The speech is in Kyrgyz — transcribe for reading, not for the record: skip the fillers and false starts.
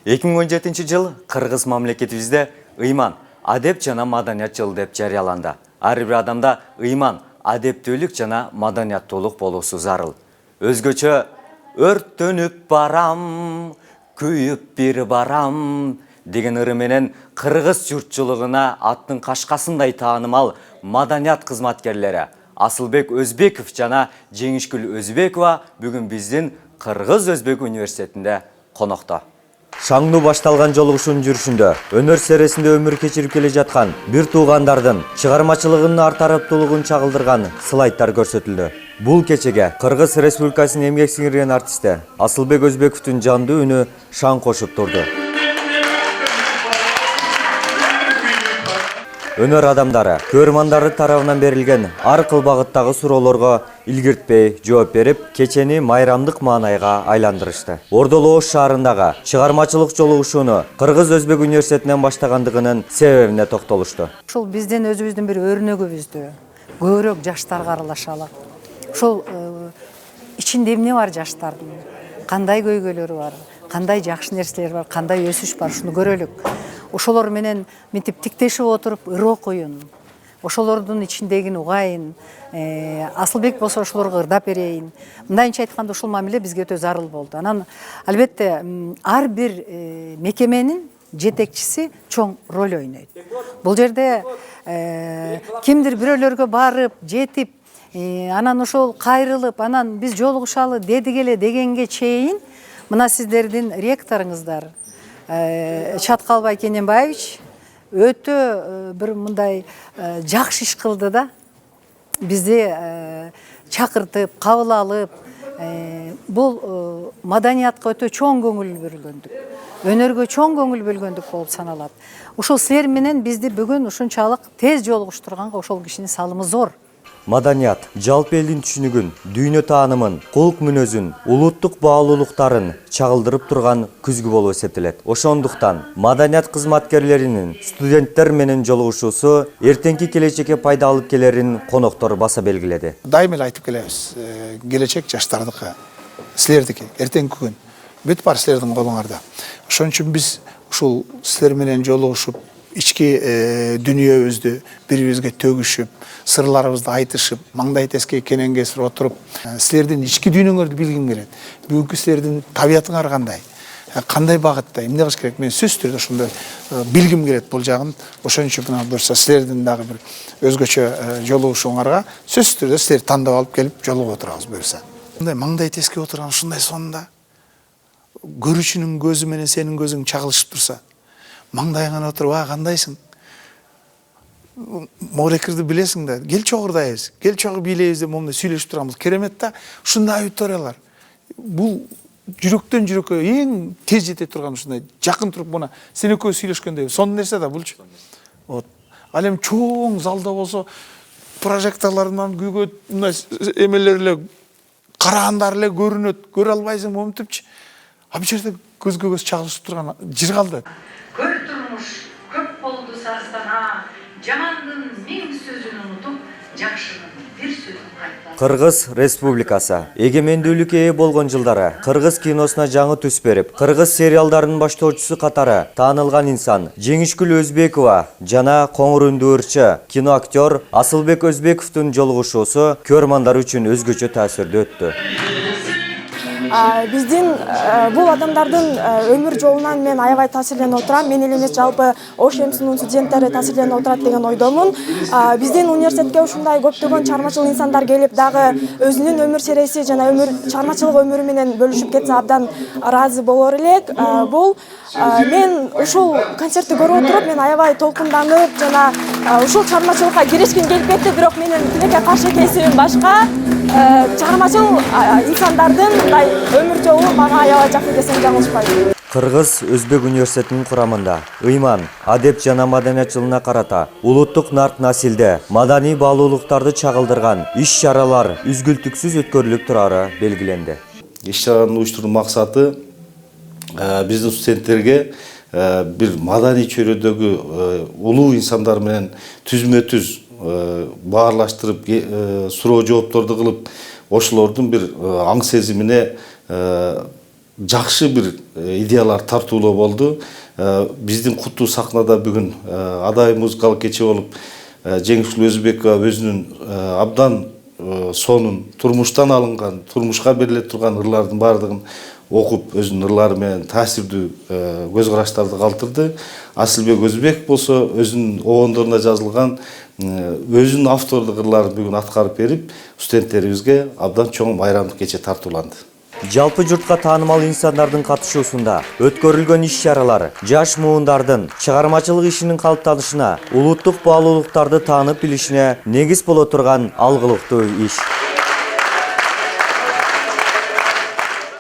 2017 жыл Кыргыз мамлекетибизде ыйман, адеп жана маданият жылы деп жарыяланды. Ар бир адамда ыйман, адептүүлүк жана маданияттуулук болуусу зарыл. Өзгөчө өрттөнүп барам, күйүп бир барам деген ыры менен кыргыз журтчулугуна аттын кашкасындай таанымал маданият кызматкерлери Асылбек Өзбеков жана Жеңишкүл Өзбекова бүгүн биздин Кыргыз Өзбек университетинде конокто. Шаңдуу башталган жолугушуунун жүрүшүндө өнөр сересинде өмүр кечирип келе жаткан бир туугандардын чыгармачылыгынын ар тараптуулугун чагылдырган слайдтар көрсөтүлдү. Бул кечеге Кыргыз Республикасынын эмгек сиңирген артисти Асылбек Өзбековдун жандуу үнү шаң кошуп турду. Өнөр адамдары көрмандары тарабынан берилген ар кыл багыттагы суроолорго илгиртпей жооп берип, кечени майрамдык маанайга айландырышты. Ордолуу Ош шаарындагы чыгармачылык жолугушууну Кыргыз Өзбек университетинен баштагандыгынын себебине токтолушту. Ушул биздин өзүбүздүн бир өрнөгүбүздү көбүрөөк жаштарга аралашалы. Ушул ичинде эмне бар жаштардын? Кандай көйгөйлөрү бар? Кандай жакшы нерселер бар? Кандай өсүш бар? Ушуну көрөлүк. Ошолор менен мынтип тиктешип отуруп ыр окуйун. Ошолордун ичиндегини угайын. Асылбек болсо ошолорго ырдап берейин. Мындайынча айтканда ушул мамиле бизге өтө зарыл болду. Анан албетте ар бир мекеменин жетекчиси чоң роль ойнойт. Бул жерде кимдир бирөөлөргө барып, жетип, анан ошол кайрылып, анан биз жолугушалы дедик эле дегенге чейин мына сиздердин ректоруңуздар Чаткалбай Кененбаевич өтө бир мындай жакшы иш кылды да. Бизди чакыртып, кабыл алып, бул маданиятка өтө чоң көңүл бөлгөндүк. Өнөргө чоң көңүл бөлгөндүк болуп саналат. Ушул силер менен бизди бүгүн ушунчалык тез жолугуштурганга ошол кишинин салымы зор. Маданият жалпы элдин түшүнүгүн, дүйнө таанымын, кулк мүнөзүн, улуттук баалуулуктарын чагылдырып турган күзгү болуп эсептелет. Ошондуктан маданият кызматкерлеринин студенттер менен жолугушуусу эртеңки келечекке пайда алып келерин коноктор баса белгиледи. Дайым эле айтып келебиз, келечек жаштардыкы, силердики, эртеңки күн бүт бар силердин колуңарда. Ошон үчүн биз ушул силер менен жолугушуп, ички дүнүйөбүздү бири-бирибизге төгүшүп, сырларыбызды айтышып, маңдай теске кенен кесип отуруп, силердин ички дүйнөңөрдү билгим келет. Бүгүнкү силердин табиятыңар кандай багытта, эмне кылыш керек? Мен сөзсүз түрдө ошондой билгим келет бул жагын. Ошон үчүн мына буюрса силердин дагы бир өзгөчө жолугушууңарга сөзсүз түрдө силерди тандап алып келип жолугуп отурабыз буюрса. Мындай маңдай теске отурган ушундай сонунда көрүүчүнүн көзү менен сенин көзүң чагылышып турса, маңдайыңан отуруп, кандайсың? Морекирди билесиң да, кел чогурдайбыз, кел чогуу бийлейбиз деп момундай сүйлөшүп турганбыз. Керемет да, ушундай аудиториялар. Бул жүрөктөн жүрөккө эң тез жете турган ушундай жакын туруп мына сен экөө сүйлөшкөндөй сонун нерсе да булчу. Вот. Ал эми чоң залда болсо прожекторлордон күйгөт, мындай эмелер эле карагандар эле көрүнөт, көрө албайсың момунтипчи. А бул жерде көзгө көз чагылышып турган жыр калды. Көр турмуш көп болду саздана, жамандын миң сөзүн унутуп, жакшынын бир сөзүн кайта. Кыргыз Республикасы эгемендүүлүккө ээ болгон жылдары кыргыз киносуна жаңы түс берип, кыргыз сериалдарынын баштоочусу катары таанылган инсан Жеңишкүл Өзбекова жана коңур үндүү ырчы киноактер Асылбек Өзбековдун жолугушуусу көрмандар үчүн өзгөчө таасирдүү өттү. Биздин бул адамдардын өмүр жолунан мен аябай таасирленип отурам. Мен эле эмес, жалпы Ош МСУнун студенттери таасирленип отурат деген ойдомун. Биздин университетке ушундай көптөгөн чыгармачыл инсандар келип дагы өзүнүн өмүр сереси жана чыгармачылык өмүрү менен бөлүшүп кетсе абдан ыраазы болор элек. Бул мен ушул концертти көрүп отуруп, мен аябай толкунданып жана ушул чыгармачылыкка киришким келип кетти, бирок менин тилекке каршы кесибим башка. Чыгармачыл инсандардын мындай өмүр жолу мага аябай жакын десем жаңылышпайм. Кыргыз Өзбек университетинин курамында ыйман, адеп жана маданият жылына карата улуттук нарт насилде маданий баалуулуктарды чагылдырган иш-чаралар үзгүлтүксүз өткөрүлүп турары белгиленди. Иш-чаранын уюштуруу максаты биздин студенттерге бир маданий чөйрөдөгү улуу инсандар менен түзмө-түз баарлаштырып, суроо жоопторду кылып, ошолордун бир аң сезимине жакшы бир идеялар тартуулоо болду. Биздин куттуу сахнада бүгүн адай музыкалык кече болуп, Жеңишгүл Өзбекова өзүнүн абдан сонун турмуштан алынган, турмушка бериле турган ырлардын баардыгын окуп, өзүнүн ырлары менен таасирдүү көз караштарды калтырды. Асылбек Өзбек болсо өзүнүн обондоруна жазылган өзүнүн автордук ырларын бүгүн аткарып берип, студенттерибизге абдан чоң майрамдык кече тартууланды. Жалпы жұртқа танымал инсандардың қатышуусунда өткөрүлгөн иш-чаралар жаш муундардын чыгармачылык ишинин калыптанышына, улуттук баалуулуктарды таанып билишине негиз боло турган алгылыктуу иш.